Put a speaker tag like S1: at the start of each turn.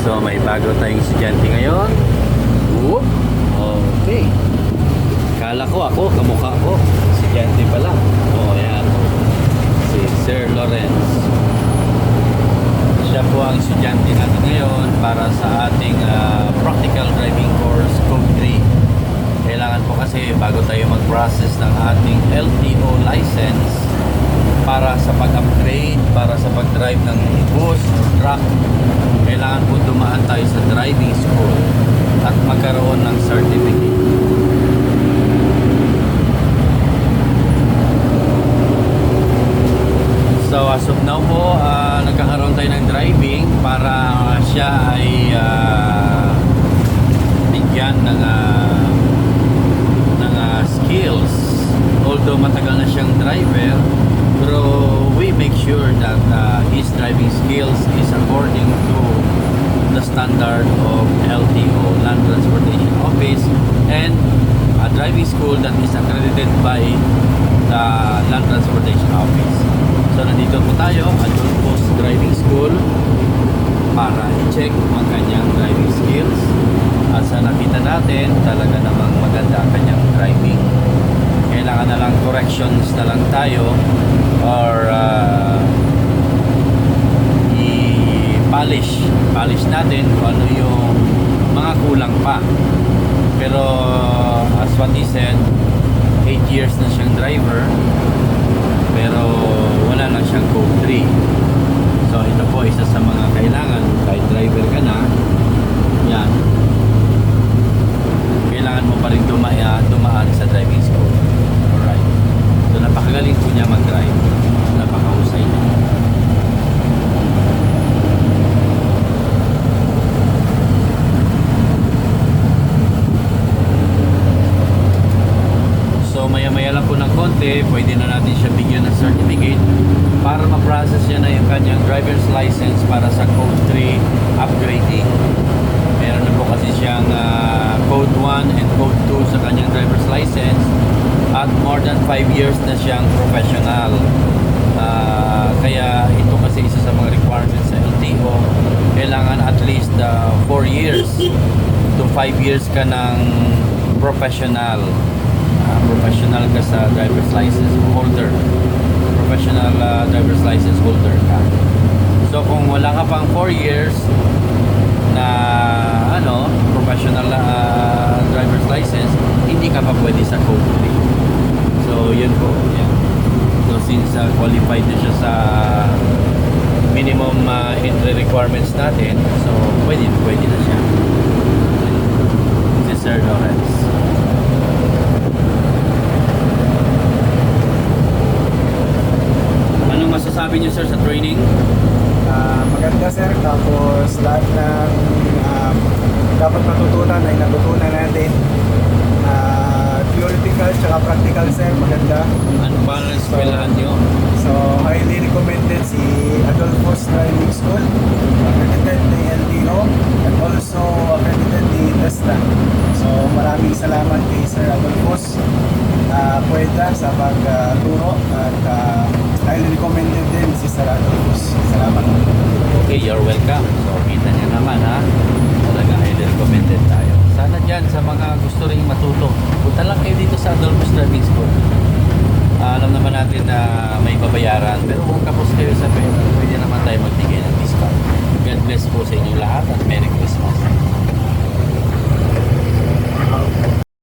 S1: So may bago tayong estudyante ngayon. Whoop. Okay. Kala ko ako, kamukha ko. Estudyante pala. Oo, yan. Si Sir Lawrence. Siya po ang estudyante natin ngayon para sa ating practical driving course Code 3. Kailangan po kasi bago tayo mag-process ng ating LTO license para sa pag-upgrade, para sa pag-drive ng bus, truck, kailangan po dumaan tayo sa driving school at magkaroon ng certificate. So as of now po, nagkakaroon tayo ng driving para siya ay bigyan ng skills. Although matagal na siyang driver, pero we make sure that his driving skills is according to the standard of LTO, Land Transportation Office, and a driving school that is accredited by the Land Transportation Office. So nandito po tayo, Adult Post Driving School, para i-check ang kanyang driving skills. At sa nakita natin, talaga namang maganda ang kanyang driving. Kailangan na lang corrections na lang tayo or i-polish natin kung ano yung mga kulang pa. Pero as what he said, 8 years na siyang driver pero wala lang siyang Code 3. So ito po isa sa mga kailangan kahit driver ka na, yan, kailangan mo pa rin dumaan sa driving school. Alright. So napakagaling po niya mag-drive. Napakahusay niya. So maya-maya lang po ng konti, pwede na natin siya bigyan ng certificate para ma-process niya na yung kanyang driver's license para sa Code 3 upgrading. Meron na po kasi siyang Code 1 and Code 2 sa kanyang driver's license at more than 5 years na siyang professional. Kaya ito kasi isa sa mga requirements sa LTO, kailangan at least 4 years to 5 years ka ng professional. Professional ka sa driver's license holder. Professional driver's license holder ka. So kung wala ka pang 4 years na professional driver's license, hindi ka pa pwede sa Code 3. So yun po, yan. So since qualified na siya sa minimum entry requirements natin, so pwede na siya. Si Sir Lawrence. Anong masasabi niyo sir sa training?
S2: Maganda sir, tapos lahat ng dapat matutunan ay natutunan natin. Theoretical tsaka practical sir, maganda.
S1: Ano ba ang eskwelahan niyo?
S2: So highly recommended si Adolfo's Driving School, accredited ni LTO and also accredited ni TESDA. So maraming salamat kay Sir Adolfo's Pueda sa pagturo at highly recommended din si Sir Adolfo's. Salamat.
S1: Okay, you're welcome. So, kita niyo naman ha. Talaga highly recommended tayo. Sana dyan sa mga gusto rin matuto, punta lang kayo dito sa Adolfo's Driving School. Alam naman natin na may babayaran, pero kung kapos kayo sa pera, pwede naman tayo magbigay ng discount. God bless po sa inyo lahat at Merry Christmas.